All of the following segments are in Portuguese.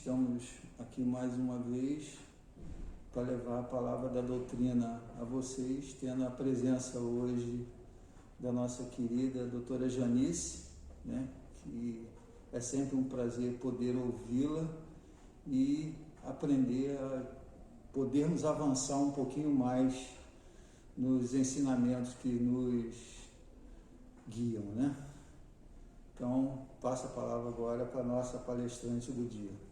Estamos aqui mais uma vez para levar a palavra da doutrina a vocês, tendo a presença hoje da nossa querida doutora Janice, né, que é sempre um prazer poder ouvi-la e aprender a podermos avançar um pouquinho mais nos ensinamentos que nos guiam, né? Então, passo a palavra agora para a nossa palestrante do dia.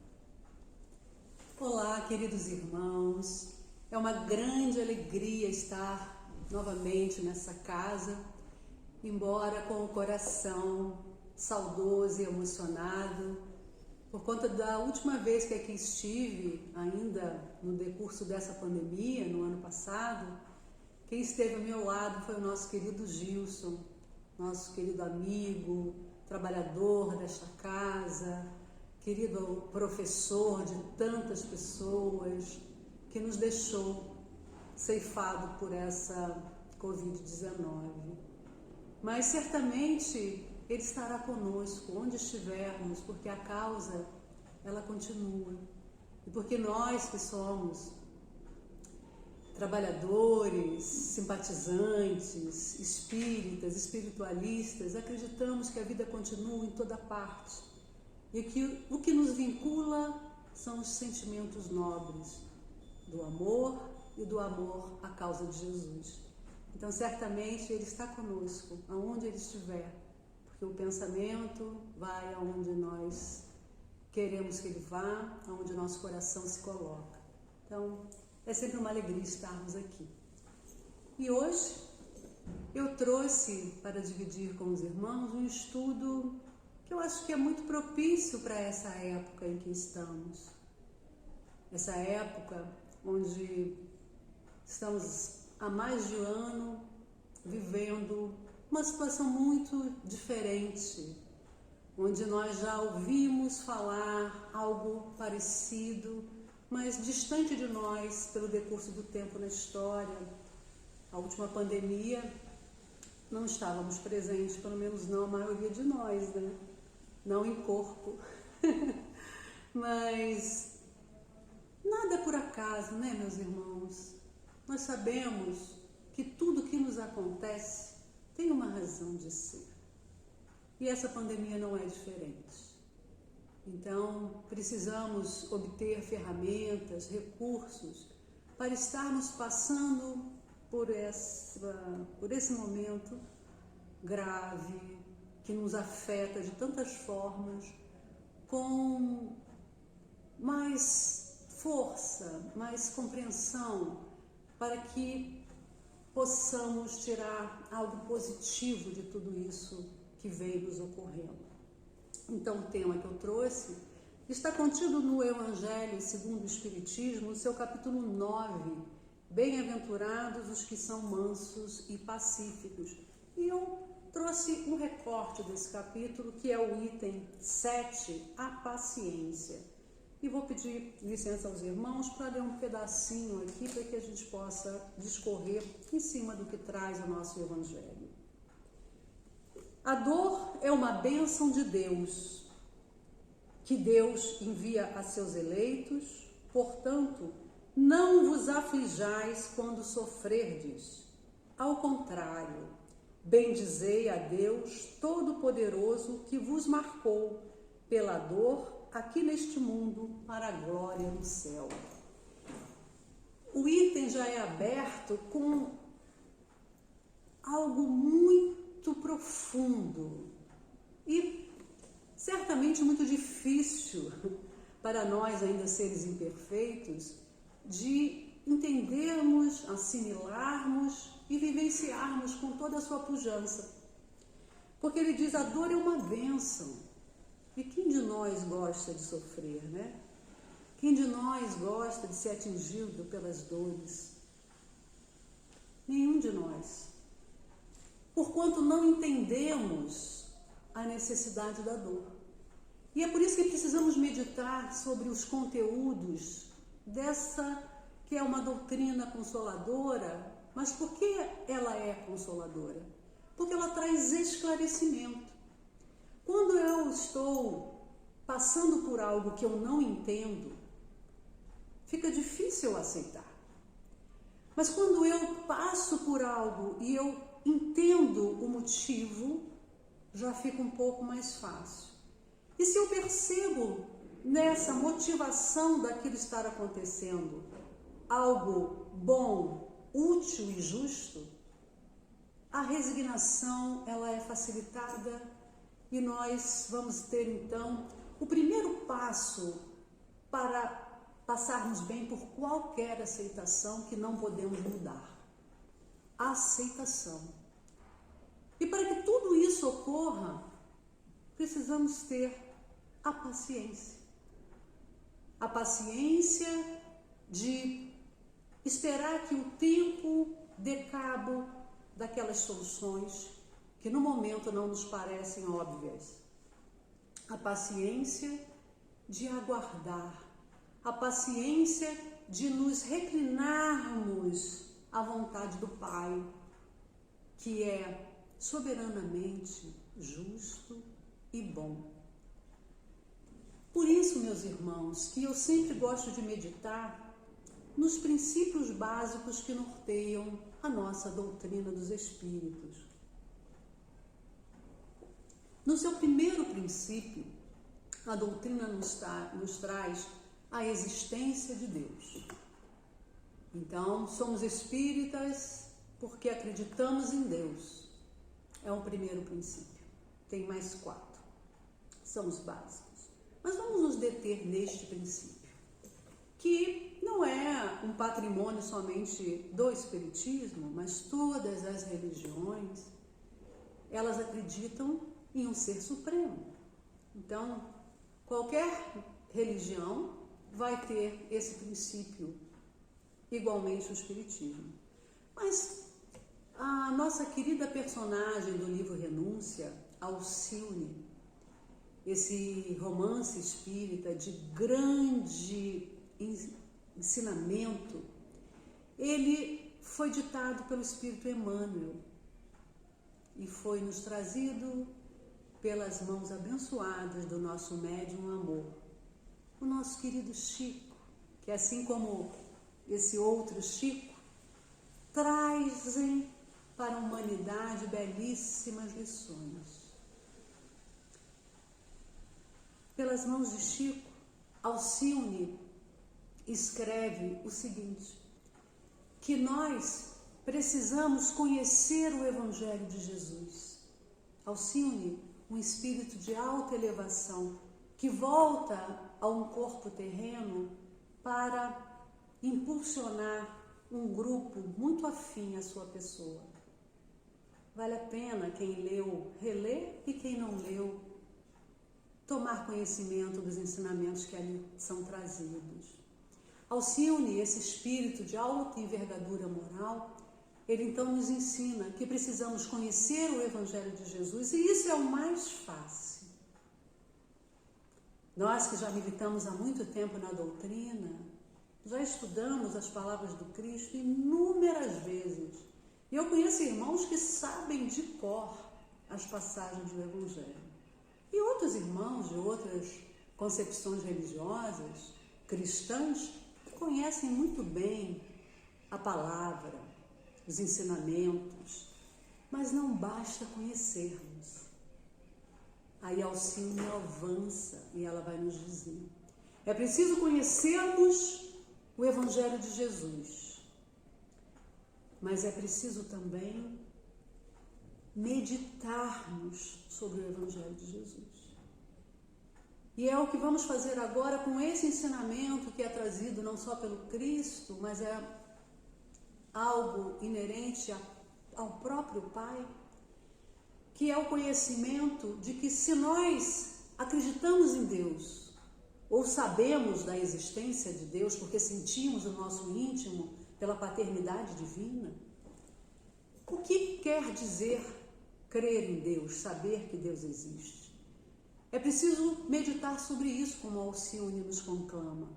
Olá, queridos irmãos. É uma grande alegria estar novamente nessa casa, embora com o coração saudoso e emocionado, por conta da última vez que aqui estive, ainda no decurso dessa pandemia, no ano passado. Quem esteve ao meu lado foi o nosso querido Gilson, nosso querido amigo, trabalhador desta casa, querido professor de tantas pessoas, que nos deixou ceifado por essa Covid-19. Mas certamente Ele estará conosco onde estivermos, porque a causa, ela continua. E porque nós que somos trabalhadores, simpatizantes, espíritas, espiritualistas, acreditamos que a vida continua em toda parte e que o que nos vincula são os sentimentos nobres do amor e do amor à causa de Jesus. Então, certamente, Ele está conosco, aonde Ele estiver, porque o pensamento vai aonde nós queremos que Ele vá, aonde o nosso coração se coloca. Então, é sempre uma alegria estarmos aqui. E hoje eu trouxe para dividir com os irmãos um estudo que eu acho que é muito propício para essa época em que estamos. Essa época onde estamos há mais de um ano vivendo uma situação muito diferente, onde nós já ouvimos falar algo parecido, mas distante de nós pelo decurso do tempo na história. A última pandemia não estávamos presentes, pelo menos não a maioria de nós, né? Não em corpo. Mas nada é por acaso, né, meus irmãos? Nós sabemos que tudo que nos acontece tem uma razão de ser. E essa pandemia não é diferente. Então, precisamos obter ferramentas, recursos, para estarmos passando por esse momento grave, que nos afeta de tantas formas, com mais força, mais compreensão, para que possamos tirar algo positivo de tudo isso que vem nos ocorrendo. Então, o tema que eu trouxe está contido no Evangelho segundo o Espiritismo, no seu capítulo 9, Bem-aventurados os que são mansos e pacíficos. E eu trouxe um recorte desse capítulo, que é o item 7, a paciência. E vou pedir licença aos irmãos para ler um pedacinho aqui, para que a gente possa discorrer em cima do que traz o nosso Evangelho. A dor é uma bênção de Deus, que Deus envia a seus eleitos, portanto, não vos aflijais quando sofrerdes. Ao contrário, bendizei a Deus Todo-Poderoso que vos marcou pela dor aqui neste mundo para a glória no céu. O item já é aberto com algo muito profundo e certamente muito difícil para nós, ainda seres imperfeitos, de entendermos, assimilarmos e vivenciarmos com toda a sua pujança. Porque ele diz: a dor é uma bênção. E quem de nós gosta de sofrer, né? Quem de nós gosta de ser atingido pelas dores? Nenhum de nós. Porquanto não entendemos a necessidade da dor. E é por isso que precisamos meditar sobre os conteúdos dessa que é uma doutrina consoladora. Mas por que ela é consoladora? Porque ela traz esclarecimento. Quando eu estou passando por algo que eu não entendo, fica difícil eu aceitar. Mas quando eu passo por algo e eu entendo o motivo, já fica um pouco mais fácil. E se eu percebo nessa motivação daquilo estar acontecendo algo bom, útil e justo, a resignação ela é facilitada e nós vamos ter então o primeiro passo para passarmos bem por qualquer aceitação que não podemos mudar. A aceitação. E para que tudo isso ocorra, precisamos ter a paciência. A paciência de esperar que o tempo dê cabo daquelas soluções que no momento não nos parecem óbvias. A paciência de aguardar. A paciência de nos reclinarmos à vontade do Pai, que é soberanamente justo e bom. Por isso, meus irmãos, que eu sempre gosto de meditar nos princípios básicos que norteiam a nossa doutrina dos Espíritos. No seu primeiro princípio, a doutrina nos traz a existência de Deus. Então, somos espíritas porque acreditamos em Deus. É o primeiro princípio. Tem mais 4. São os básicos. Mas vamos nos deter neste princípio, que não é um patrimônio somente do Espiritismo, mas todas as religiões, elas acreditam em um ser supremo. Então, qualquer religião vai ter esse princípio, igualmente o Espiritismo. Mas a nossa querida personagem do livro Renúncia, Alcione, esse romance espírita de grande ensinamento, ele foi ditado pelo Espírito Emmanuel e foi nos trazido pelas mãos abençoadas do nosso médium amor, o nosso querido Chico, que assim como esse outro Chico, trazem para a humanidade belíssimas lições. Pelas mãos de Chico, Alcione escreve o seguinte, que nós precisamos conhecer o Evangelho de Jesus. Alcione, um espírito de alta elevação, que volta a um corpo terreno para impulsionar um grupo muito afim à sua pessoa. Vale a pena quem leu, reler, e quem não leu, tomar conhecimento dos ensinamentos que ali são trazidos. Alcione, esse espírito de alta envergadura moral, ele então nos ensina que precisamos conhecer o Evangelho de Jesus, e isso é o mais fácil. Nós que já militamos há muito tempo na doutrina, já estudamos as palavras do Cristo inúmeras vezes. E eu conheço irmãos que sabem de cor as passagens do Evangelho. E outros irmãos de outras concepções religiosas, cristãs, que conhecem muito bem a palavra, os ensinamentos, mas não basta conhecermos. Aí Alcione avança e ela vai nos dizer: é preciso conhecermos o Evangelho de Jesus, mas é preciso também meditarmos sobre o Evangelho de Jesus. E é o que vamos fazer agora com esse ensinamento que é trazido não só pelo Cristo, mas é algo inerente ao próprio Pai, que é o conhecimento de que se nós acreditamos em Deus, ou sabemos da existência de Deus, porque sentimos o nosso íntimo pela paternidade divina, o que quer dizer crer em Deus, saber que Deus existe? É preciso meditar sobre isso, como Alcione nos conclama.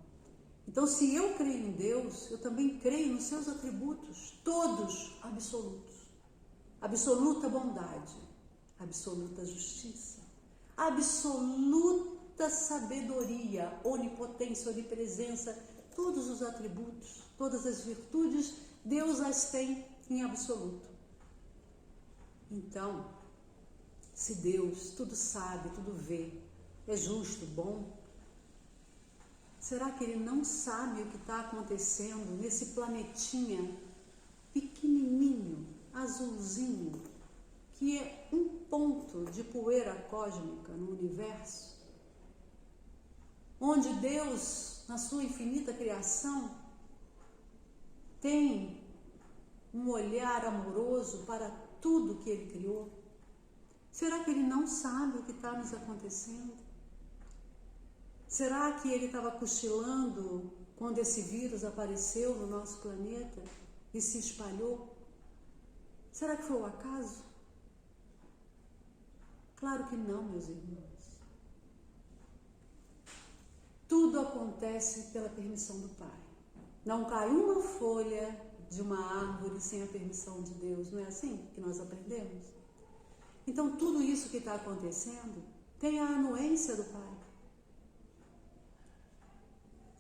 Então, se eu creio em Deus, eu também creio nos seus atributos, todos absolutos. Absoluta bondade, absoluta justiça, absoluta toda sabedoria, onipotência, onipresença, todos os atributos, todas as virtudes, Deus as tem em absoluto. Então, se Deus tudo sabe, tudo vê, é justo, bom, será que Ele não sabe o que está acontecendo nesse planetinha pequenininho, azulzinho, que é um ponto de poeira cósmica no universo, onde Deus, na sua infinita criação, tem um olhar amoroso para tudo que Ele criou? Será que Ele não sabe o que está nos acontecendo? Será que Ele estava cochilando quando esse vírus apareceu no nosso planeta e se espalhou? Será que foi o acaso? Claro que não, meus irmãos. Tudo acontece pela permissão do Pai. Não cai uma folha de uma árvore sem a permissão de Deus. Não é assim que nós aprendemos? Então, tudo isso que está acontecendo tem a anuência do Pai.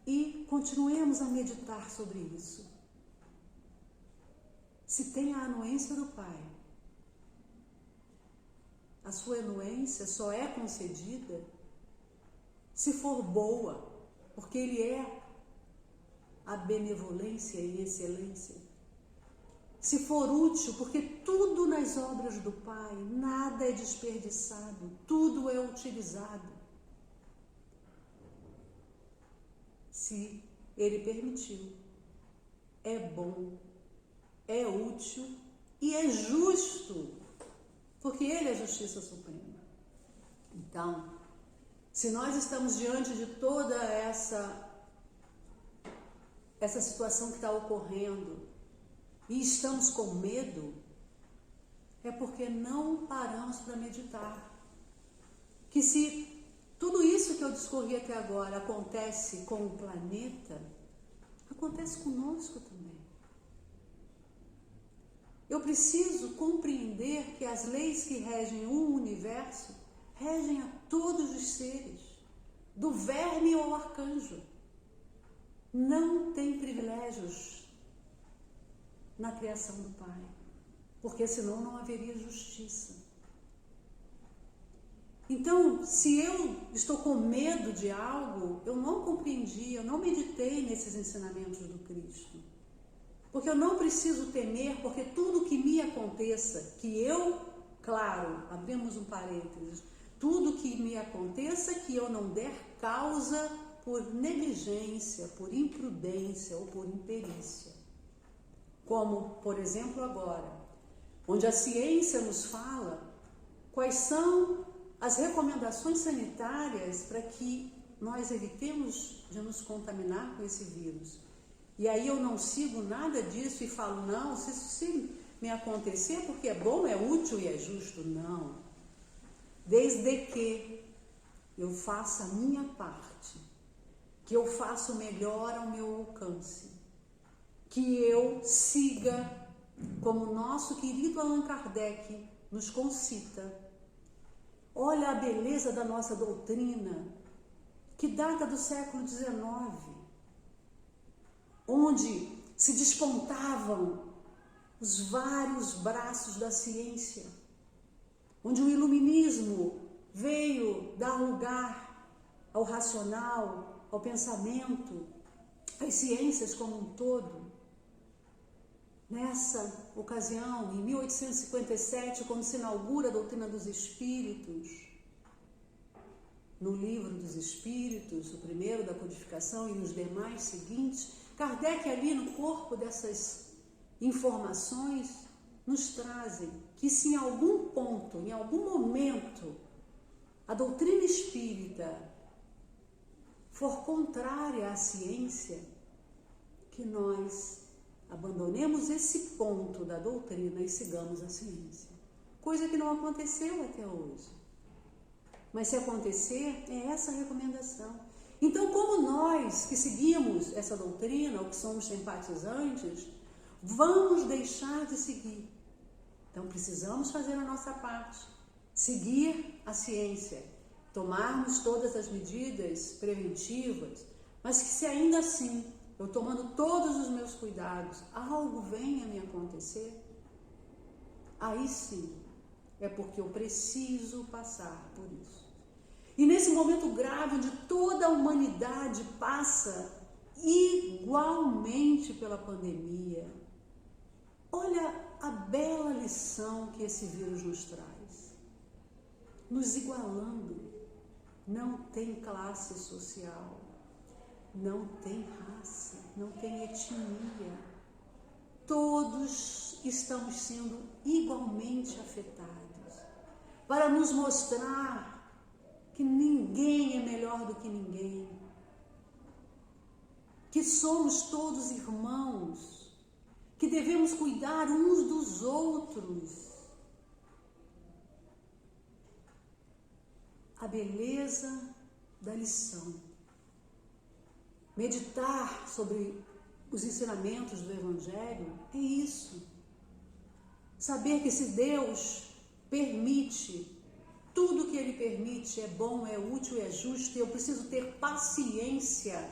E continuemos a meditar sobre isso. Se tem a anuência do Pai, a sua anuência só é concedida se for boa, porque Ele é a benevolência e excelência. Se for útil, porque tudo nas obras do Pai, nada é desperdiçado, tudo é utilizado. Se Ele permitiu, é bom, é útil e é justo, porque Ele é a justiça suprema. Então, se nós estamos diante de toda essa situação que está ocorrendo e estamos com medo, é porque não paramos para meditar. Que se tudo isso que eu discorri até agora acontece com o planeta, acontece conosco também. Eu preciso compreender que as leis que regem o universo regem a todos os seres, do verme ao arcanjo. Não tem privilégios na criação do Pai, porque senão não haveria justiça. Então, se eu estou com medo de algo, eu não compreendi, eu não meditei nesses ensinamentos do Cristo. Porque eu não preciso temer, porque tudo que me aconteça, que eu, claro, abrimos um parênteses, tudo que me aconteça que eu não der causa por negligência, por imprudência ou por imperícia. Como, por exemplo, agora, onde a ciência nos fala quais são as recomendações sanitárias para que nós evitemos de nos contaminar com esse vírus. E aí eu não sigo nada disso e falo, não, se isso me acontecer porque é bom, é útil e é justo. Não. Desde que eu faça a minha parte, que eu faça o melhor ao meu alcance, que eu siga, como o nosso querido Allan Kardec nos concita. Olha a beleza da nossa doutrina, que data do século XIX, onde se despontavam os vários braços da ciência, onde o iluminismo veio dar lugar ao racional, ao pensamento, às ciências como um todo. Nessa ocasião, em 1857, quando se inaugura a doutrina dos Espíritos, no Livro dos Espíritos, o primeiro da codificação e os demais seguintes, Kardec ali no corpo dessas informações nos trazem que se em algum ponto, em algum momento, a doutrina espírita for contrária à ciência, que nós abandonemos esse ponto da doutrina e sigamos a ciência. Coisa que não aconteceu até hoje. Mas se acontecer, é essa a recomendação. Então, como nós que seguimos essa doutrina, ou que somos simpatizantes, vamos deixar de seguir? Então, precisamos fazer a nossa parte, seguir a ciência, tomarmos todas as medidas preventivas, mas que se ainda assim, eu tomando todos os meus cuidados, algo venha a me acontecer, aí sim, é porque eu preciso passar por isso. E nesse momento grave, onde toda a humanidade passa igualmente pela pandemia, olha a bela lição que esse vírus nos traz. Nos igualando. Não tem classe social, não tem raça, não tem etnia. Todos estamos sendo igualmente afetados, para nos mostrar que ninguém é melhor do que ninguém, que somos todos irmãos, que devemos cuidar uns dos outros. A beleza da lição. Meditar sobre os ensinamentos do Evangelho é isso. Saber que se Deus permite, tudo que Ele permite é bom, é útil, é justo, e eu preciso ter paciência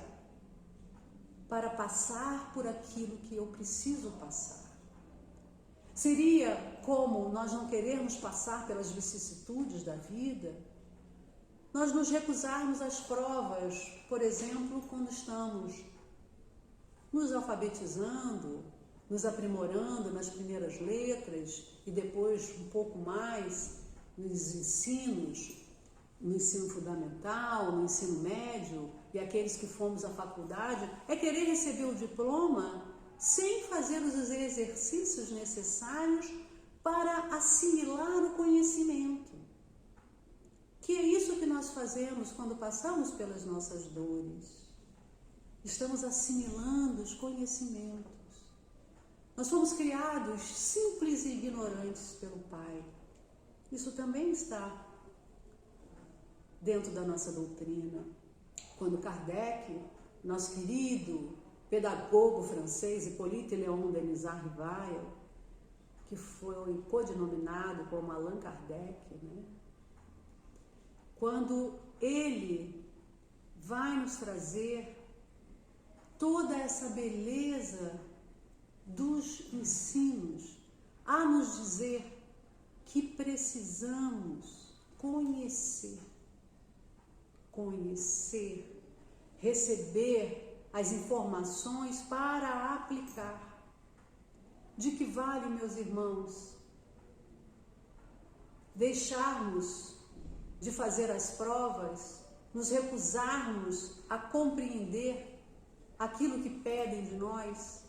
para passar por aquilo que eu preciso passar. Seria como nós não querermos passar pelas vicissitudes da vida, nós nos recusarmos às provas, por exemplo, quando estamos nos alfabetizando, nos aprimorando nas primeiras letras e depois um pouco mais nos ensinos, no ensino fundamental, no ensino médio e aqueles que fomos à faculdade, é querer receber o diploma sem fazer os exercícios necessários para assimilar o conhecimento. Que é isso que nós fazemos quando passamos pelas nossas dores. Estamos assimilando os conhecimentos. Nós fomos criados simples e ignorantes pelo Pai. Isso também está dentro da nossa doutrina. Quando Kardec, nosso querido pedagogo francês, Hippolyte Léon Denisard Rivail, que foi codinominado como Allan Kardec, né? Quando ele vai nos trazer toda essa beleza dos ensinos, a nos dizer que precisamos conhecer, receber as informações para aplicar. De que vale, meus irmãos, deixarmos de fazer as provas, nos recusarmos a compreender aquilo que pedem de nós,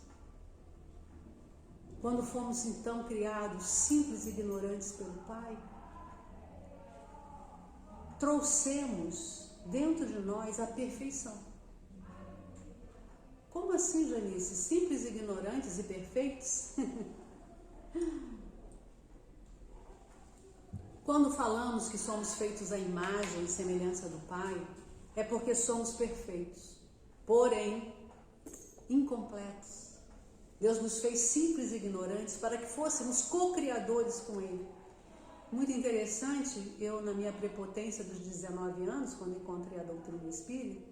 quando fomos então criados simples e ignorantes pelo Pai? Trouxemos dentro de nós a perfeição. Como assim, Janice? Simples, ignorantes e perfeitos? Quando falamos que somos feitos à imagem e semelhança do Pai, é porque somos perfeitos, porém incompletos. Deus nos fez simples e ignorantes para que fôssemos co-criadores com Ele. Muito interessante, eu na minha prepotência dos 19 anos, quando encontrei a doutrina espírita,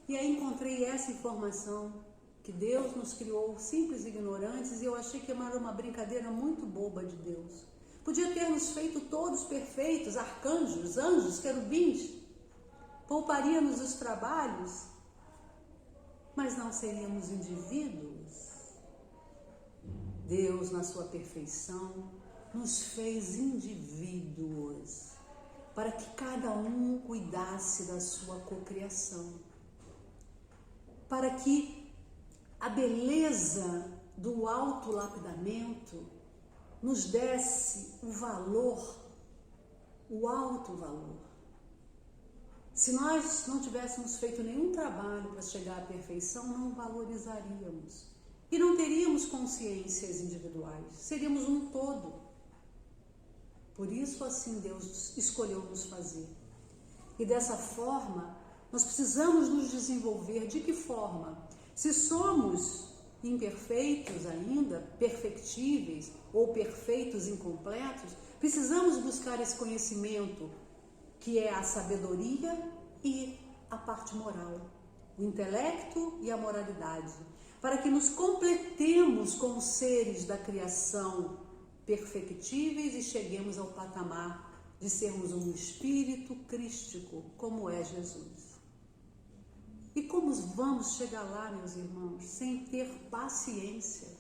e aí encontrei essa informação, que Deus nos criou simples e ignorantes, e eu achei que era uma brincadeira muito boba de Deus. Podia ter nos feito todos perfeitos, arcanjos, anjos, querubins, pouparia-nos os trabalhos, mas não seríamos indivíduos. Deus, na sua perfeição, nos fez indivíduos, para que cada um cuidasse da sua cocriação, para que a beleza do autolapidamento nos desse o valor, o alto valor. Se nós não tivéssemos feito nenhum trabalho para chegar à perfeição, não valorizaríamos. E não teríamos consciências individuais, seríamos um todo. Por isso, assim, Deus escolheu nos fazer. E dessa forma, nós precisamos nos desenvolver. De que forma? Se somos imperfeitos ainda, perfectíveis ou perfeitos incompletos, precisamos buscar esse conhecimento que é a sabedoria e a parte moral, o intelecto e a moralidade, para que nos completemos como seres da criação perfectíveis e cheguemos ao patamar de sermos um espírito crístico, como é Jesus. E como vamos chegar lá, meus irmãos, sem ter paciência?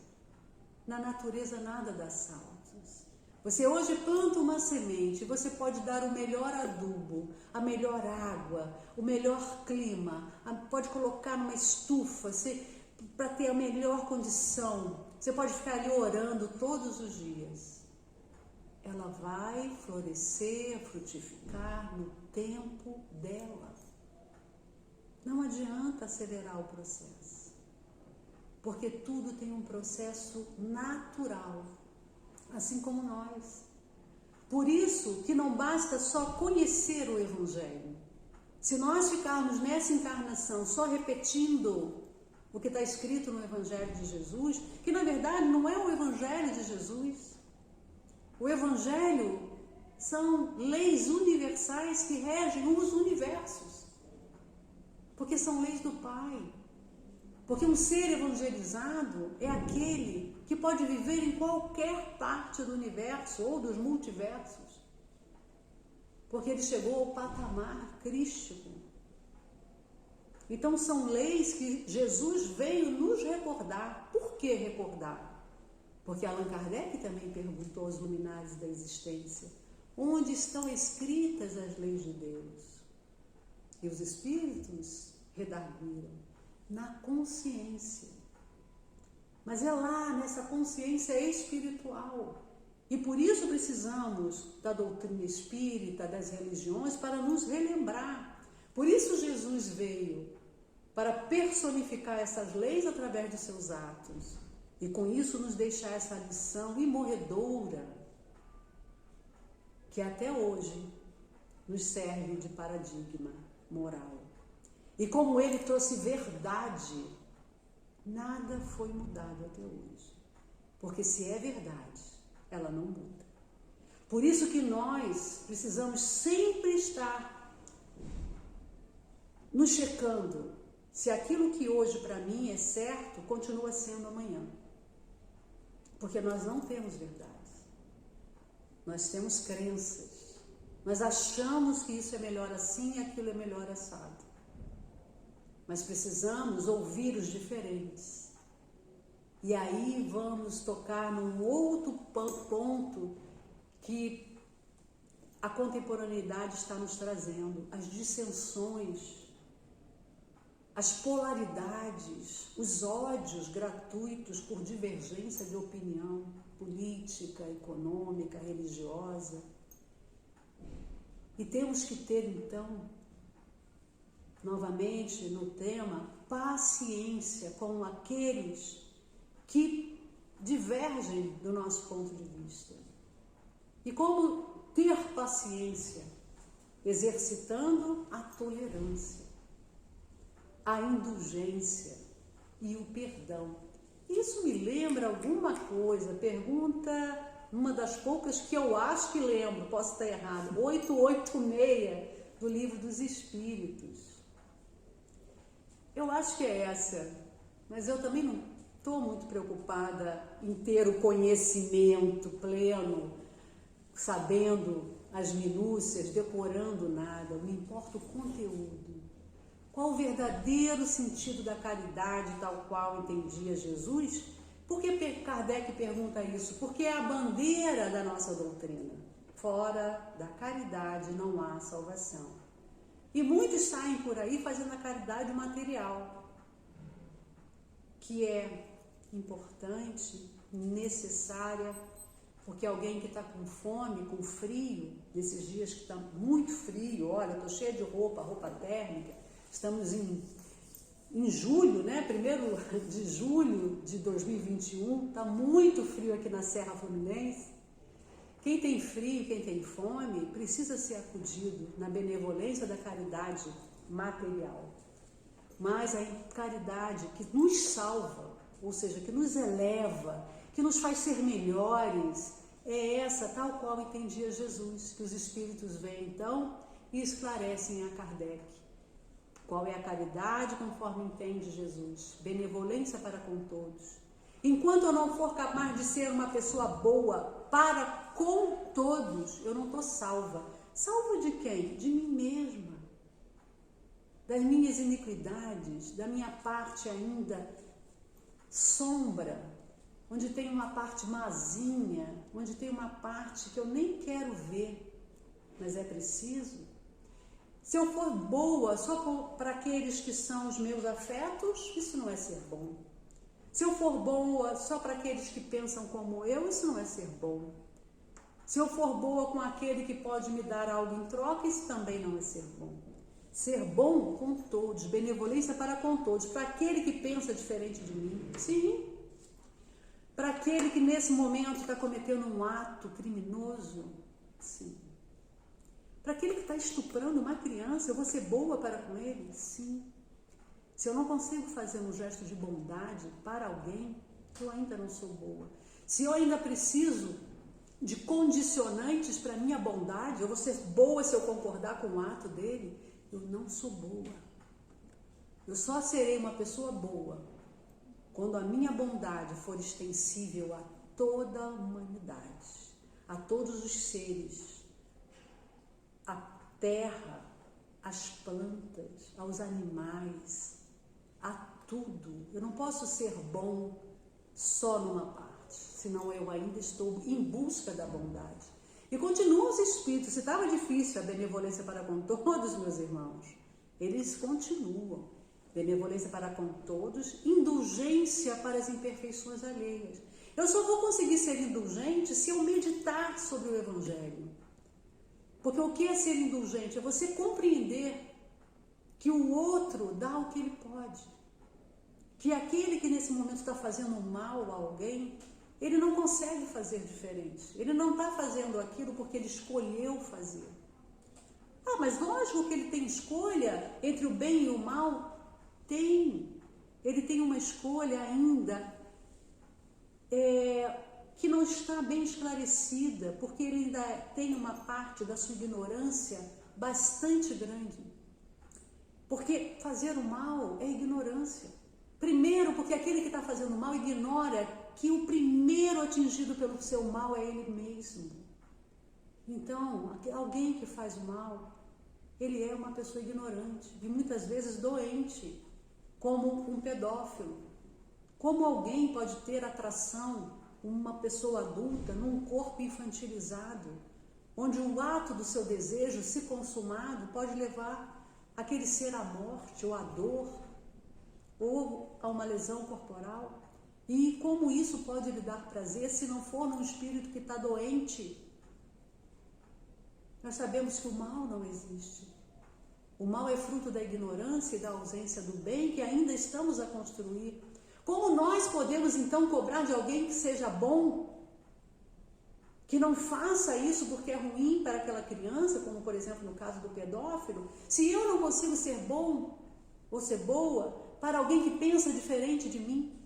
Na natureza nada dá saltos. Você hoje planta uma semente, você pode dar o melhor adubo, a melhor água, o melhor clima, pode colocar numa estufa para ter a melhor condição. Você pode ficar ali orando todos os dias. Ela vai florescer, frutificar no tempo dela. Não adianta acelerar o processo, porque tudo tem um processo natural, assim como nós. Por isso que não basta só conhecer o Evangelho. Se nós ficarmos nessa encarnação só repetindo o que está escrito no Evangelho de Jesus, que na verdade não é o Evangelho de Jesus. O Evangelho são leis universais que regem os universos. Porque são leis do Pai. Porque um ser evangelizado é aquele que pode viver em qualquer parte do universo ou dos multiversos. Porque ele chegou ao patamar crístico. Então são leis que Jesus veio nos recordar. Por que recordar? Porque Allan Kardec também perguntou aos luminares da existência: onde estão escritas as leis de Deus? E os espíritos redarguiram: na consciência. Mas é lá, nessa consciência espiritual. E por isso precisamos da doutrina espírita, das religiões, para nos relembrar. Por isso Jesus veio, para personificar essas leis através dos seus atos. E com isso nos deixar essa lição imorredoura, que até hoje nos serve de paradigma moral. E como ele trouxe verdade, nada foi mudado até hoje. Porque se é verdade, ela não muda. Por isso que nós precisamos sempre estar nos checando se aquilo que hoje para mim é certo, continua sendo amanhã. Porque nós não temos verdade. Nós temos crenças. Nós achamos que isso é melhor assim e aquilo é melhor assado. Mas precisamos ouvir os diferentes. E aí vamos tocar num outro ponto que a contemporaneidade está nos trazendo: as dissensões, as polaridades, os ódios gratuitos por divergência de opinião política, econômica, religiosa. E temos que ter, então, novamente no tema, paciência com aqueles que divergem do nosso ponto de vista. E como ter paciência? Exercitando a tolerância, a indulgência e o perdão. Isso me lembra alguma coisa? Pergunta, uma das poucas que eu acho que lembro, posso estar errado, 886 do Livro dos Espíritos. Eu acho que é essa, mas eu também não estou muito preocupada em ter o conhecimento pleno, sabendo as minúcias, decorando nada. Me importa o conteúdo. Qual o verdadeiro sentido da caridade, tal qual entendia Jesus? Por que Kardec pergunta isso? Porque é a bandeira da nossa doutrina. Fora da caridade não há salvação. E muitos saem por aí fazendo a caridade material, que é importante, necessária, porque alguém que está com fome, com frio, nesses dias que está muito frio, olha, estou cheia de roupa térmica, estamos em julho, né? 1º de julho de 2021, está muito frio aqui na Serra Fluminense. Quem tem frio, quem tem fome, precisa ser acudido na benevolência da caridade material. Mas a caridade que nos salva, ou seja, que nos eleva, que nos faz ser melhores, é essa tal qual entendia Jesus, que os Espíritos vêm então e esclarecem a Kardec. Qual é a caridade conforme entende Jesus? Benevolência para com todos. Enquanto eu não for capaz de ser uma pessoa boa para com todos, eu não estou salva. Salva de quem? De mim mesma. Das minhas iniquidades, da minha parte ainda sombra, onde tem uma parte mazinha, onde tem uma parte que eu nem quero ver, mas é preciso. Se eu for boa só para aqueles que são os meus afetos, isso não é ser bom. Se eu for boa só para aqueles que pensam como eu, isso não é ser bom. Se eu for boa com aquele que pode me dar algo em troca, isso também não é ser bom. Ser bom com todos, benevolência para com todos, para aquele que pensa diferente de mim, sim. Para aquele que nesse momento está cometendo um ato criminoso, sim. Para aquele que está estuprando uma criança, eu vou ser boa para com ele, sim. Se eu não consigo fazer um gesto de bondade para alguém, eu ainda não sou boa. Se eu ainda preciso de condicionantes para minha bondade, eu vou ser boa se eu concordar com o ato dele, eu não sou boa. Eu só serei uma pessoa boa quando a minha bondade for extensível a toda a humanidade, a todos os seres, à terra, às plantas, aos animais, a tudo. Eu não posso ser bom só numa parte, senão eu ainda estou em busca da bondade. E continuam os espíritos. Se estava difícil a benevolência para com todos, meus irmãos, eles continuam. Benevolência para com todos, indulgência para as imperfeições alheias. Eu só vou conseguir ser indulgente se eu meditar sobre o Evangelho. Porque o que é ser indulgente? É você compreender que o outro dá o que ele pode. Que aquele que nesse momento está fazendo mal a alguém, ele não consegue fazer diferente. Ele não está fazendo aquilo porque ele escolheu fazer. Ah, mas lógico que ele tem escolha entre o bem e o mal. Tem. Ele tem uma escolha ainda que não está bem esclarecida, porque ele ainda tem uma parte da sua ignorância bastante grande. Porque fazer o mal é ignorância. Primeiro, porque aquele que está fazendo mal ignora que o primeiro atingido pelo seu mal é ele mesmo. Então, alguém que faz o mal, ele é uma pessoa ignorante e muitas vezes doente, como um pedófilo. Como alguém pode ter atração, uma pessoa adulta, num corpo infantilizado, onde o ato do seu desejo, se consumado, pode levar aquele ser à morte, ou à dor, ou a uma lesão corporal. E como isso pode lhe dar prazer se não for num espírito que está doente? Nós sabemos que o mal não existe. O mal é fruto da ignorância e da ausência do bem que ainda estamos a construir. Como nós podemos então cobrar de alguém que seja bom, que não faça isso porque é ruim para aquela criança, como por exemplo no caso do pedófilo, se eu não consigo ser bom ou ser boa para alguém que pensa diferente de mim?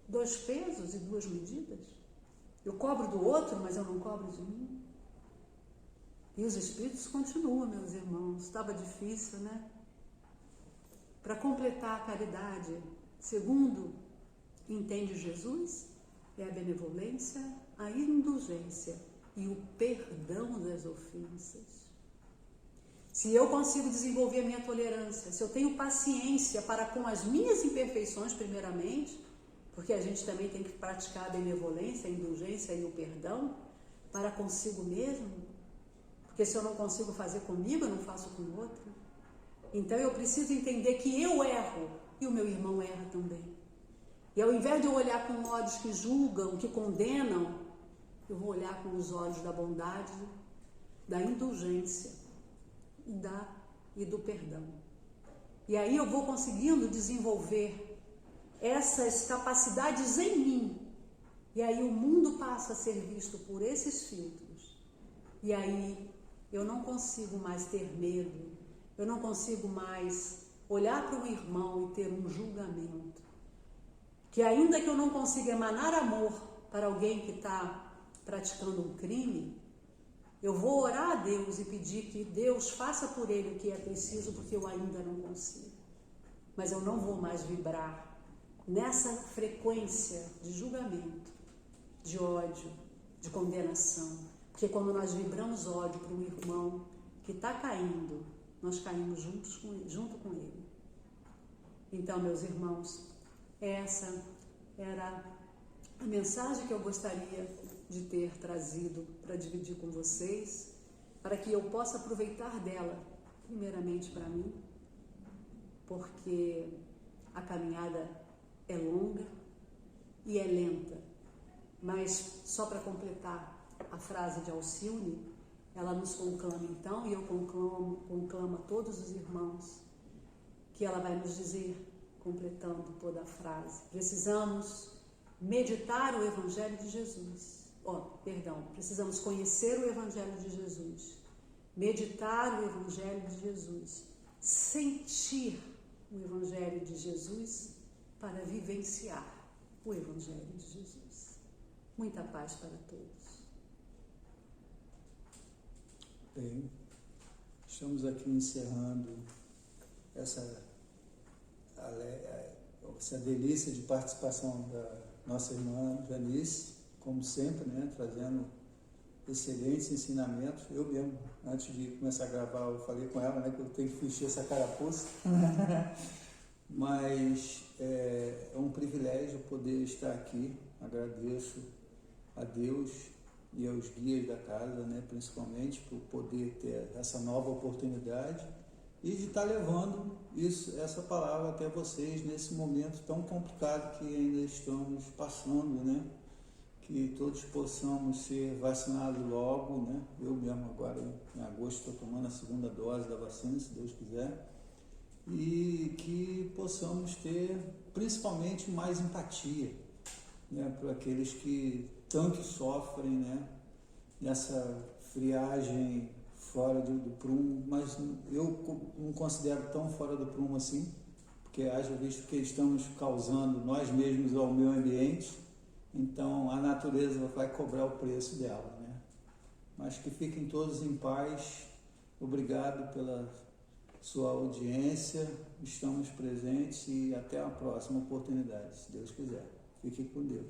2 pesos e 2 medidas? Eu cobro do outro, mas eu não cobro de mim? E os espíritos continuam, meus irmãos. Estava difícil, né? Para completar a caridade, segundo entende Jesus, é a benevolência, a indulgência e o perdão das ofensas. Se eu consigo desenvolver a minha tolerância, se eu tenho paciência para com as minhas imperfeições, primeiramente, porque a gente também tem que praticar a benevolência, a indulgência e o perdão para consigo mesmo, porque se eu não consigo fazer comigo, eu não faço com o outro. Então eu preciso entender que eu erro e o meu irmão erra também. E ao invés de eu olhar com olhos que julgam, que condenam, eu vou olhar com os olhos da bondade, da indulgência e do perdão. E aí eu vou conseguindo desenvolver essas capacidades em mim. E aí o mundo passa a ser visto por esses filtros. E aí eu não consigo mais ter medo. Eu não consigo mais olhar para um irmão e ter um julgamento. Que ainda que eu não consiga emanar amor para alguém que está praticando um crime, Eu vou orar a Deus e pedir que Deus faça por ele o que é preciso, porque eu ainda não consigo. Mas eu não vou mais vibrar nessa frequência de julgamento, de ódio, de condenação. Porque quando nós vibramos ódio para um irmão que está caindo, nós caímos junto com ele. Então, meus irmãos, essa era a mensagem que eu gostaria de ter trazido para dividir com vocês, para que eu possa aproveitar dela, primeiramente para mim, porque a caminhada é longa e é lenta. Mas, só para completar a frase de Alcione, ela nos conclama então, e eu conclamo a todos os irmãos, que ela vai nos dizer, completando toda a frase: precisamos meditar o Evangelho de Jesus. Precisamos conhecer o Evangelho de Jesus, meditar o Evangelho de Jesus, sentir o Evangelho de Jesus para vivenciar o Evangelho de Jesus. Muita paz para todos. Bem, estamos aqui encerrando essa delícia de participação da nossa irmã Janice, como sempre, né, trazendo excelentes ensinamentos. Eu mesmo, antes de começar a gravar, eu falei com ela, né, que eu tenho que vestir essa carapuça. Mas é um privilégio poder estar aqui. Agradeço a Deus e aos guias da casa, né, principalmente, por poder ter essa nova oportunidade e de estar levando essa palavra até vocês nesse momento tão complicado que ainda estamos passando, né? Que todos possamos ser vacinados logo, né? Eu mesmo agora em agosto estou tomando a segunda dose da vacina, se Deus quiser, e que possamos ter principalmente mais empatia, né? Para aqueles que tanto sofrem, né? Nessa friagem fora do prumo, mas eu não considero tão fora do prumo assim, porque haja visto que estamos causando nós mesmos ao meio ambiente, então a natureza vai cobrar o preço dela, né? Mas que fiquem todos em paz. Obrigado pela sua audiência, estamos presentes e até a próxima oportunidade, se Deus quiser. Fique com Deus.